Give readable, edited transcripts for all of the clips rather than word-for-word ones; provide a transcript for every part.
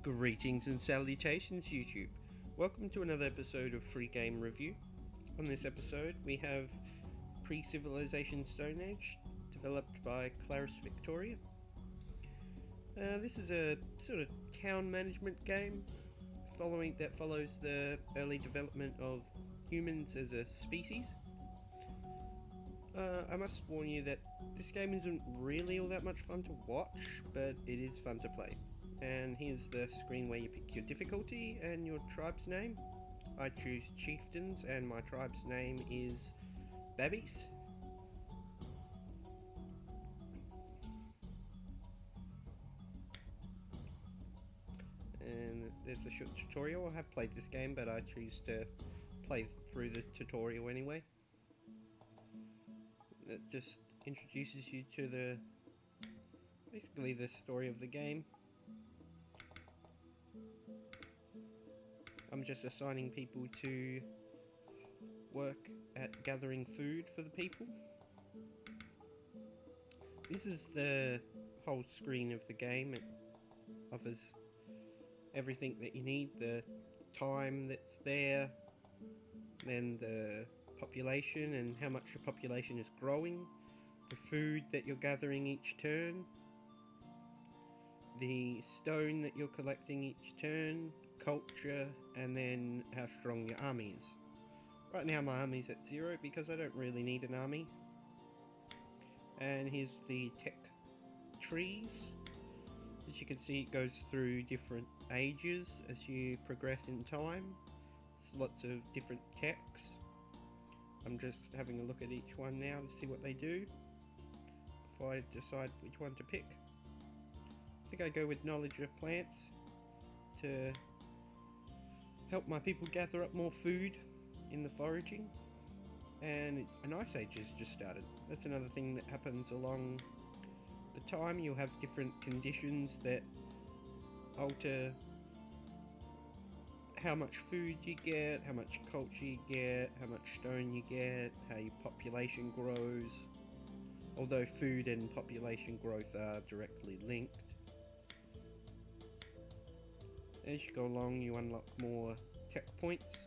Greetings and salutations, YouTube. Welcome to another episode of Free Game Review. On this episode, we have Pre-Civilization Stone Age, developed by Claris Victoria. This is a sort of town management game that follows the early development of humans as a species. I must warn you that this game isn't really all that much fun to watch, but it is fun to play. And here's the screen where you pick your difficulty and your tribe's name. I choose Chieftains and my tribe's name is Babbies. And there's a short tutorial. I have played this game, but I choose to play through the tutorial anyway. It just introduces you to basically the story of the game. I'm just assigning people to work at gathering food for the people. This is the whole screen of the game. It offers everything that you need, the time that's there, then the population and how much the population is growing, the food that you're gathering each turn, the stone that you're collecting each turn, culture, and then how strong your army is. Right now my army's at 0 because I don't really need an army. And here's the tech trees. As you can see, it goes through different ages as you progress in time. It's lots of different techs. I'm just having a look at each one now to see what they do before I decide which one to pick. I think I go with knowledge of plants to help my people gather up more food in the foraging. And an ice age has just started. That's another thing that happens along the time. You'll have different conditions that alter how much food you get, how much culture you get, how much stone you get, how your population grows. Although food and population growth are directly linked. As you go along, you unlock more tech points.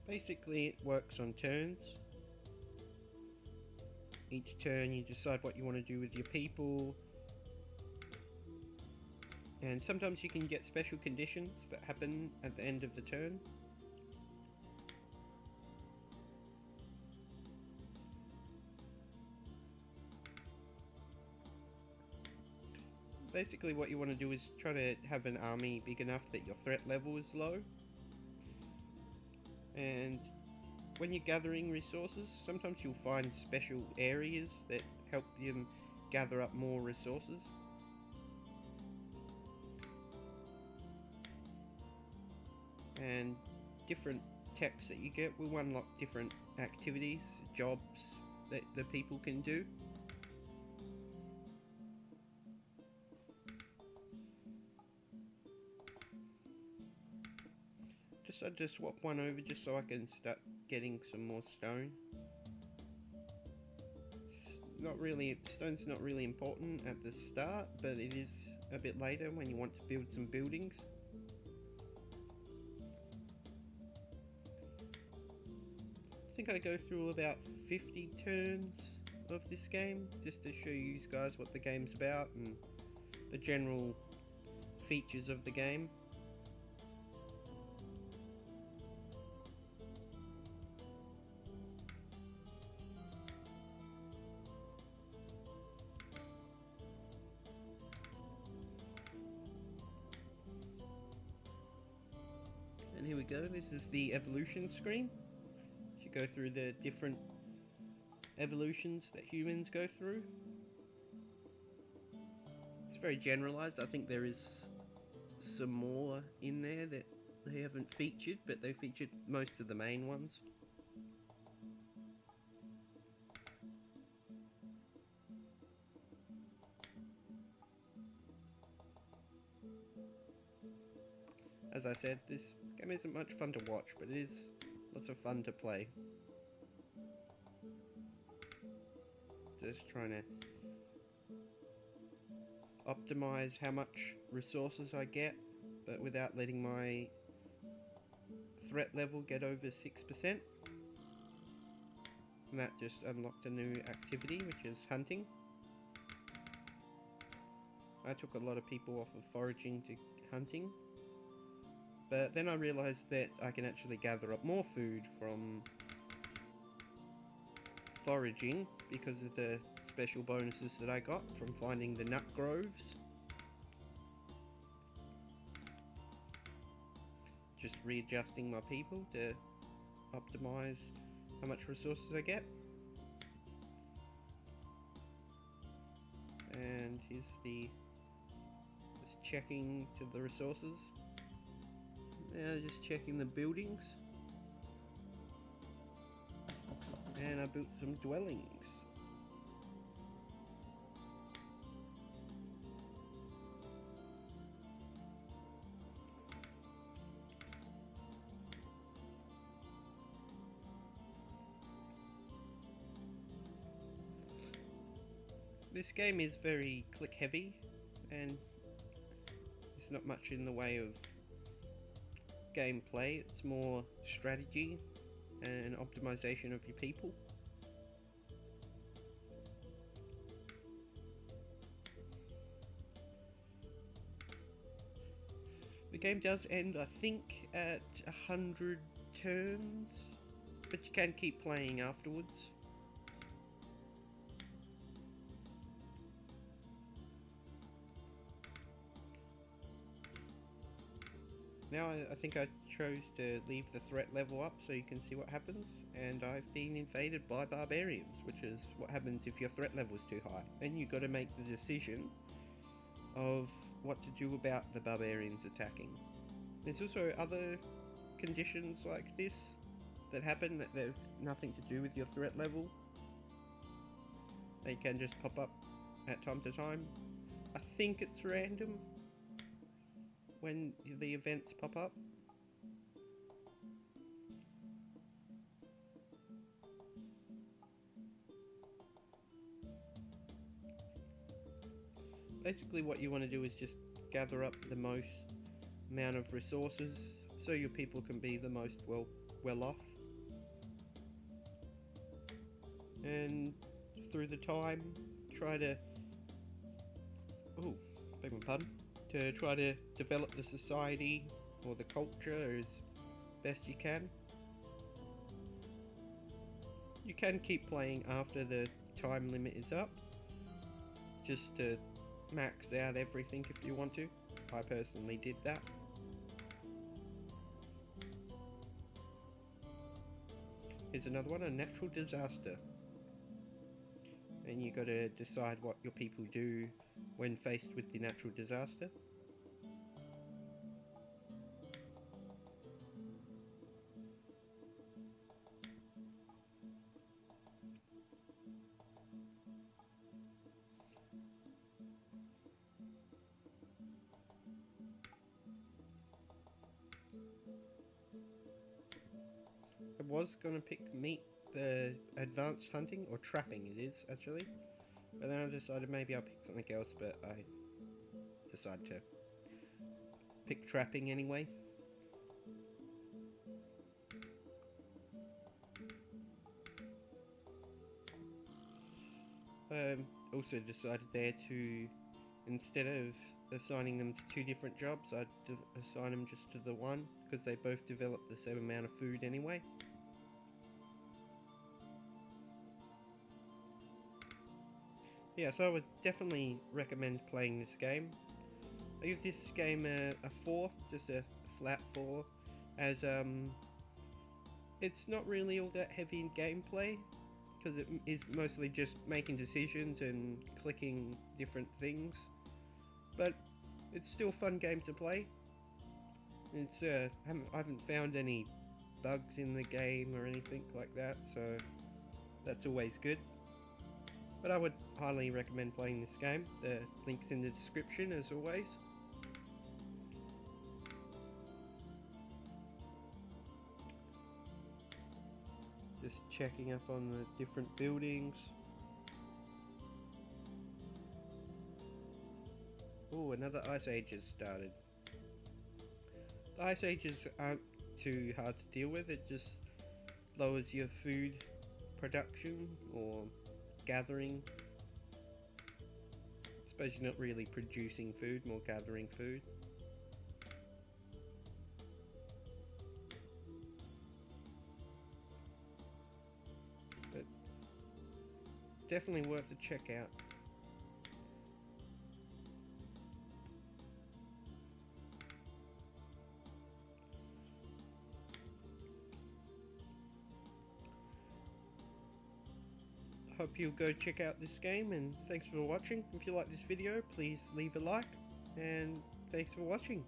Basically, it works on turns. Each turn you decide what you want to do with your people. And sometimes you can get special conditions that happen at the end of the turn. Basically what you want to do is try to have an army big enough that your threat level is low. And when you're gathering resources, sometimes you'll find special areas that help them gather up more resources. And different techs that you get will unlock different activities, jobs that the people can do. I'll just swap one over just so I can start getting some more stone. Stone's not really important at the start, but it is a bit later when you want to build some buildings. I think I go through about 50 turns of this game just to show you guys what the game's about and the general features of the game. And here we go, this is the evolution screen. You go through the different evolutions that humans go through. It's very generalized. I think there is some more in there that they haven't featured, but they featured most of the main ones. As I said, this game isn't much fun to watch, but it is lots of fun to play. Just trying to optimize how much resources I get, but without letting my threat level get over 6%. And that just unlocked a new activity, which is hunting. I took a lot of people off of foraging to hunting, but then I realized that I can actually gather up more food from foraging because of the special bonuses that I got from finding the nut groves. Just readjusting my people to optimize how much resources I get. And here's just checking to the resources. Now just checking the buildings. And I built some dwellings. This game is very click heavy, and there's not much in the way of gameplay. It's more strategy and optimization of your people. The game does end, I think, at 100 turns, but you can keep playing afterwards. Now I think I chose to leave the threat level up so you can see what happens, and I've been invaded by barbarians, which is what happens if your threat level is too high. Then you've got to make the decision of what to do about the barbarians attacking. There's also other conditions like this that happen that have nothing to do with your threat level. They can just pop up at time to time. I think it's random when the events pop up. Basically what you want to do is just gather up the most amount of resources so your people can be the most well off. And through the time try to beg my pardon, to try to develop the society or the culture as best you can. You can keep playing after the time limit is up, just to max out everything if you want to. I personally did that. Here's another one, a natural disaster. And you got to decide what your people do when faced with the natural disaster. I was going to pick the advanced hunting, or trapping it is actually, but then I decided maybe I'll pick something else, but I decided to pick trapping anyway. Also decided there to, instead of assigning them to two different jobs, I'd assign them just to the one, because they both develop the same amount of food anyway. Yeah, so I would definitely recommend playing this game. I give this game a 4, just a flat 4, as it's not really all that heavy in gameplay, because it is mostly just making decisions and clicking different things, but it's still a fun game to play. It's I haven't found any bugs in the game or anything like that, so that's always good. But I would highly recommend playing this game. The link's in the description as always. Just checking up on the different buildings. Oh, another ice age has started. The ice ages aren't too hard to deal with, it just lowers your food production or gathering. I suppose you're not really producing food, more gathering food. But definitely worth a check out. Hope you'll go check out this game, and thanks for watching. If you like this video, please leave a like, and thanks for watching.